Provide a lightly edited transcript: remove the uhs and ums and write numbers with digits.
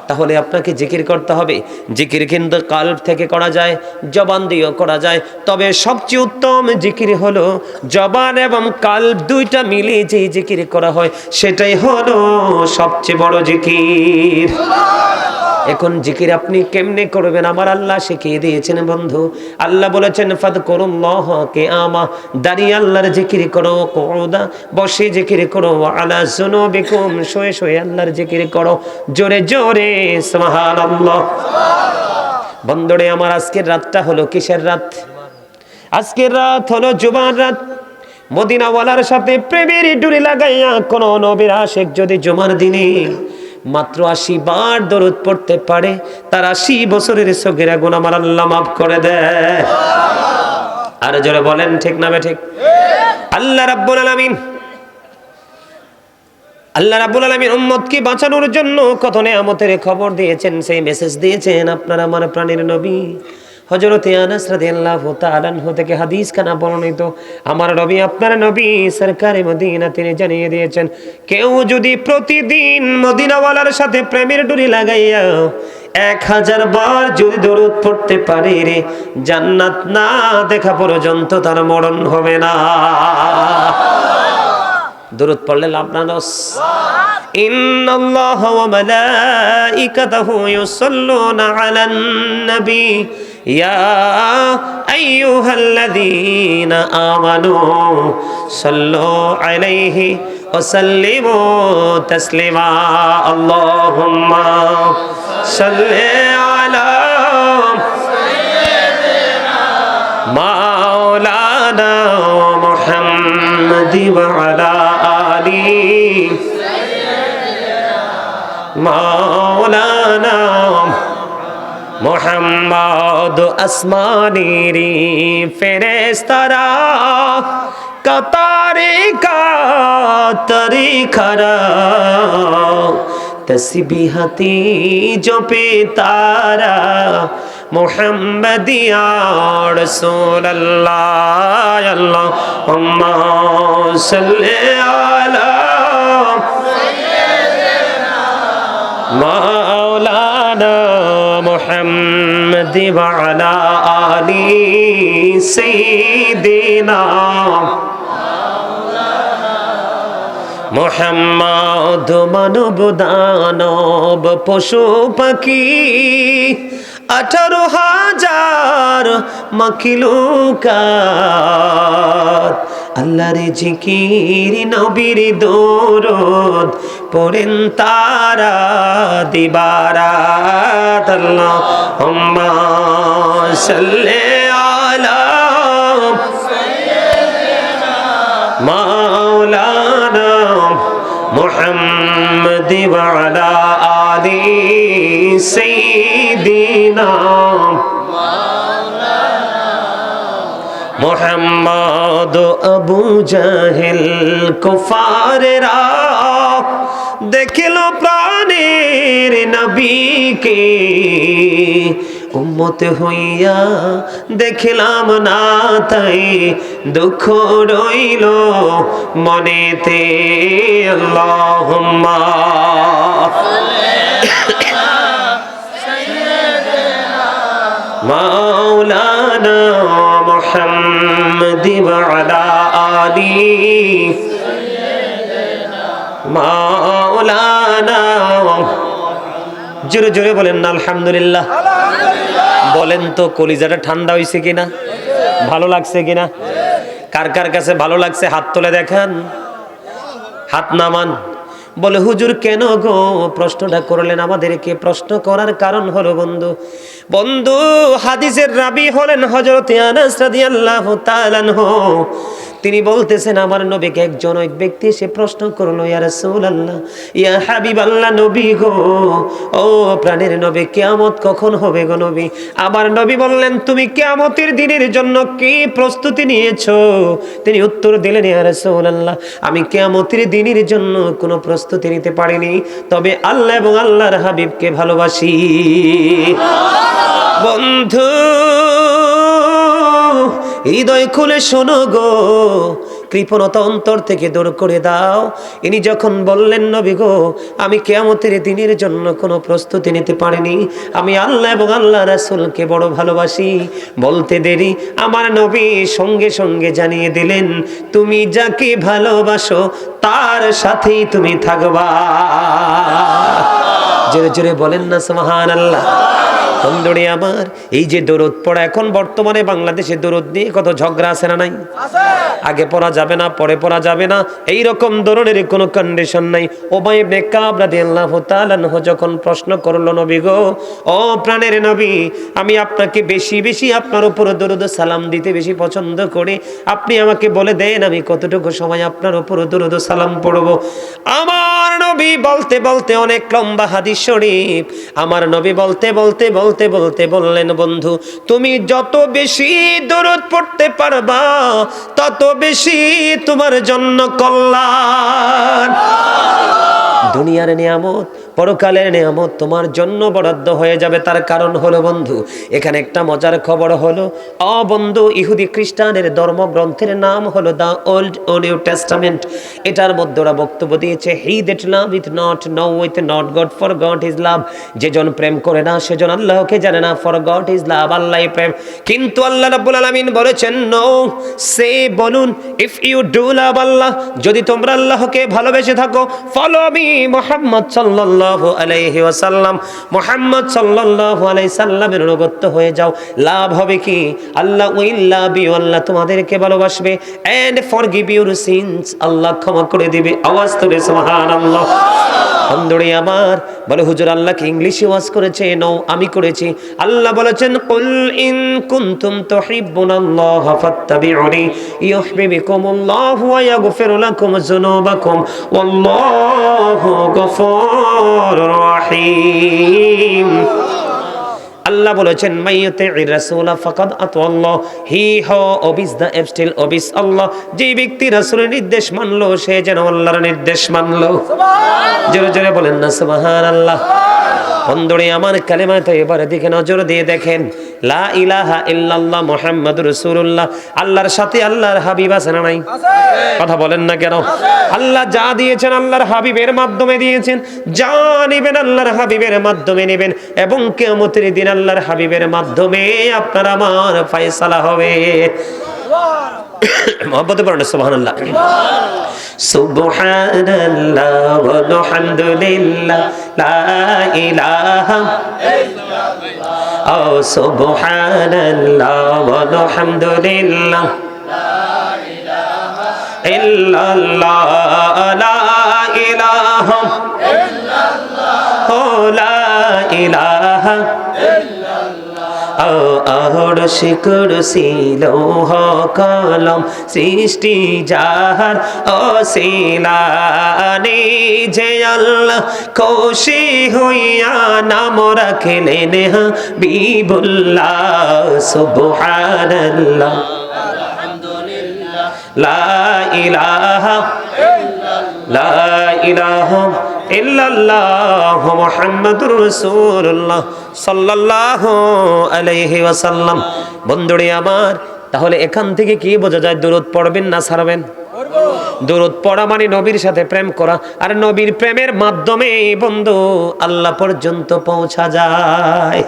তাহলে আপনাকে জিকির করতে হবে। জিকির কিন্তু কলব থেকে করা যায়, জবান দিয়েও করা যায়, তবে সবচেয়ে উত্তম জিকির হলো জবান এবং কলব দুইটা মিলে যে জিকির করা হয় সেটাই হলো সবচেয়ে বড় জিকির। এখন জিকির আপনি কেমনে করবেন আমার আল্লাহ শিখিয়ে দিয়েছেন বন্ধু। আল্লাহ বলেছেন ফাদকুরুল্লাহ কিয়ামা, দাঁড়িয়ে আল্লাহর জিকির করো, কুউদা বসে জিকির করো, আলা যুনুবিকুম শুয়ে শুয়ে আল্লাহর জিকির করো, জোরে জোরে সুবহানাল্লাহ। বন্ধুরে আমার, আজকের রাতটা হলো কিসের রাত? আজকের রাত হলো জুমার রাত। মদিনাওয়ালার সাথে প্রেমের ডুরি লাগাইয়া কোন নবীর আশিক যদি জুমার দিনে মাত্র 80 বার দরুদ পড়তে পারে, তার 80 বছরের সগীরা গুনাহ আমার আল্লাহ মাফ করে দেয়। আর জোরে বলেন ঠিক না ঠিক? আল্লাহ রাব্বুল আলামিন উম্মতকে বাঁচানোর জন্য কত নিয়ামতের খবর দিয়েছেন, সেই মেসেজ দিয়েছেন আপনার আমার প্রাণের নবী হযরত আনাস রাদিয়াল্লাহু তাআলা আনহু থেকে হাদিস খানা বর্ণিত। আমার নবী আপনার নবী সরকারে মদিনা তিনি জানিয়ে দিয়েছেন, কেউ যদি প্রতিদিন মদিনাওয়ালার সাথে প্রেমের ডুরি লাগাইয়া 1000 বার যদি দরুদ পড়তে পারে রে, জান্নাত না দেখা পর্যন্ত তার মরণ হবে না। দরুদ পড়লে লাভ না লস? ইন্নাল্লাহা ওয়া মালাইকাতাহু ইউসাল্লুনা আলান নবী ইয়া আইয়ুহাল্লাযীনা আমানু সাল্লু আলাইহি ওয়া সাল্লিমু তাসলিমা। আল্লাহুম্মা সাল্লি আলা মাওলানা মুহাম্মাদি ওয়া আলা আলি মাওলানা মুহাম্মদ। আসমানিরি ফেরেশতারা কাতারে কাতারে খারা, তসবিহাতি জপে তারা মুহাম্মাদিয়া রাসূলুল্লাহ। আল্লাহুম্মা সাল্লি আলা মাওলানা মুহাম্মাদ ওয়া আলা আলি সাইয়্যিদিনা মুহাম্মদ। মানব দানব পশু পাখি 18,000 মাখলুকাত আল্লাহর জিকির নবীর দরুদ পড়েন তারা দিবারাত। আল্লাহুম্মা সাল্লি আলা মাওলানা মুহাম্মাদ ওয়া আলা আলি সাইয়্যিদিনা মুহাম্মদ। আবু জাহেল কুফারেরা দেখিল প্রাণের নবীকে, উম্মত হইয়া দেখিলাম না তাই দুঃখ রইল মনেতে। আল্লাহুম্মা মাওলানা মুহাম্মাদ ওয়া আলা আলি মাওলানা। জোরে জোরে বলেন না আলহামদুলিল্লাহ। বলেন তো কলিজাটা ঠান্ডা হইছে কিনা, ভালো লাগছে কিনা? কার কার কাছে ভালো লাগছে হাত তুলে দেখান, হাত নামান। বলে হুজুর কেন গো প্রশ্নটা করলেন আমাদেরকে? প্রশ্ন করার কারণ হলো বন্ধু হাদিসের রাবি হলেন হযরত আনাস রাদিয়াল্লাহু তাআলা আনহু। তিনি বলতেছেন আমার নবীকে একজন এক ব্যক্তি এসে প্রশ্ন করলো, ইয়া রাসূলুল্লাহ, ইয়া হাবিবাল্লাহ, নবী গো, ও প্রাণের নবী, কিয়ামত কখন হবে গো নবী? আমার নবী বললেন, তুমি কিয়ামতের দিনের জন্য কি প্রস্তুতি নিয়েছো? তিনি উত্তর দিলেন, ইয়া রাসূলুল্লাহ, আমি কিয়ামতের দিনের জন্য কোনো প্রস্তুতি নিতে পারিনি, তবে আল্লাহ এবং আল্লাহর হাবিবকে ভালোবাসি। বন্ধু হৃদয় খুলে শোনো গো, কৃপণতা অন্তর থেকে দূর করে দাও। ইনি যখন বললেন নবী গো আমি কিয়ামতের দিনের জন্য কোনো প্রস্তুতি নিতে পারিনি, আমি আল্লাহ এবং আল্লাহ রাসূলকে বড় ভালোবাসি, বলতে দেরি আমার নবী সঙ্গে সঙ্গে জানিয়ে দিলেন তুমি যাকে ভালোবাসো তার সাথেই তুমি থাকবা। জোরে জোরে বলেন না সুবহানাল্লাহ। বন্ধুরে আমার, এই যে দরুদ পড়া, এখন বর্তমানে বাংলাদেশে দরুদ নিয়ে কত ঝগড়া আছে না নাই? আগে পড়া যাবে না, পরে পড়া যাবে না, এই রকম ধরনের কোনো কন্ডিশন নাই। উবাই ইবনে কাব রাদিয়াল্লাহু তাআলা আনহু যখন প্রশ্ন করলো নবী গো, ও প্রাণের নবী, আমি আপনাকে বেশি বেশি আপনার উপর দরুদ সালাম দিতে বেশি পছন্দ করি, আপনি আমাকে বলে দেন আমি কতটুকু সময় আপনার উপর দরুদ সালাম পড়ব। আমার নবী বলতে বলতে অনেক লম্বা হাদিস শরীফ, আমার নবী বলতে বলতে বলতে বলতে বললেন বন্ধু তুমি যত বেশি দরুদ পড়তে পারবা তত বেশি তোমার জন্য কল্যাণ। দুনিয়ার নিয়ামত পরকালের নিয়ামত তোমার জন্য বরাদ্দ হয়ে যাবে। তার কারণ হলো বন্ধু, এখানে একটা মজার খবর হলো, বন্ধু ইহুদি খ্রিস্টানের ধর্মগ্রন্থের নাম হলো দা ওল্ড ও নিউ টেস্টামেন্ট। এটার মধ্যে ওরা বক্তব্য দিয়েছে he that loveth not knoweth not God for God is love, যেজন প্রেম করে না সেজন আল্লাহকে জানে না, ফর গড ইজ লাভ, আল্লাহই প্রেম। কিন্তু আল্লাহ রাব্বুল আলামিন বলেছেন নো, সে বলুন ইফ ইউ ডু লাভ আল্লাহ, যদি তোমরা আল্লাহকে ভালোবেসে থাকো, ফলো মি মুহাম্মদ সাল্লাল্লাহু আলাইহি ওয়াসাল্লাম, মুহাম্মদ সাল্লাল্লাহু আলাইহি সাল্লামের অনুগত হয়ে যাও। লাভ হবে কি? আল্লাহ উইল লাভ ইউ, আল্লাহ তোমাদেরকে ভালোবাসবে, এন্ড ফরগিভ ইউর সিনস, আল্লাহ ক্ষমা করে দিবে। আওয়াজ করে সুবহানাল্লাহ। বন্ধুরে আমার, বলে হুজুর আল্লাহ কি ইংলিশে ওয়াজ করেছে? নো, আমি করেছি। আল্লাহ বলেছেন কুল ইন কুনতুম তুহিব্বুনাল্লাহ ফাত্তাবিউনি ইউহিব্বুকুমুল্লাহু ওয়া ইয়াগফির লাকুম যুনুবাকুম ওয়াল্লাহু গফুরুর রহিম। আল্লাহ বলেছেন মাইয়ুতির রাসূলা ফাকাদ আতাল্লাহ, হি হু ওবিস দা এবস্টিল ওবিস আল্লাহ, যে ব্যক্তি রাসূলের নির্দেশ মানলো সে যেন আল্লাহর নির্দেশ মানলো। সুবহানাল্লাহ। জোরে জোরে বলেন না সুবহানাল্লাহ। বন্ধুরে আমার, কালেমা তয়্যিবার দিকে নজর দিয়ে দেখেন, লা ইলাহা ইল্লাল্লাহ মুহাম্মাদুর রাসূলুল্লাহ, আল্লাহর সাথে আল্লাহর হাবিব আছে না নাই? কথা বলেন না কেন? আল্লাহ যা দিয়েছেন আল্লাহর হাবিবের মাধ্যমে দিয়েছেন, যা নেবেন আল্লাহর হাবিবের মাধ্যমে নেবেন, এবং কিয়ামতের দিন আল্লাহর হাবিবের মাধ্যমে আপনার আমার ফয়সালা হবে। মহব্বতে পড়েন সুবহানাল্লাহ। সুবহানাল্লাহ ওয়ালহামদুলিল্লাহ লা ইলাহা ইল্লাল্লাহ, ও সুবহানাল্লাহ ওয়ালহামদুলিল্লাহ লা ইলাহা ইল্লাল্লাহ, লা ইলাহা ইল্লাল্লাহ, লা ইলাহা আরশ কুরসি লৌহ কলম সৃষ্টি যাহার অসিলানি, যে আল্লাহ খুশি হইয়া নাম রাখলেন হাবিবুল্লাহ। সুবহানাল্লাহ আলহামদুলিল্লাহ লা ইলাহা ইল্লাল্লাহ, লা ইলাহা ইল্লাল্লাহ মুহাম্মাদুর রাসূলুল্লাহ সাল্লাল্লাহু আলাইহি ওয়াসাল্লাম। বন্ধুরে আমার, তাহলে এখান থেকে কি বোঝা যায়? দরুদ পড়বেন না ছাড়বেন? দরুদ পড়া মানে নবীর সাথে প্রেম করা, আর নবীর প্রেমের মাধ্যমে বন্ধু আল্লাহ পর্যন্ত পৌঁছা যায়।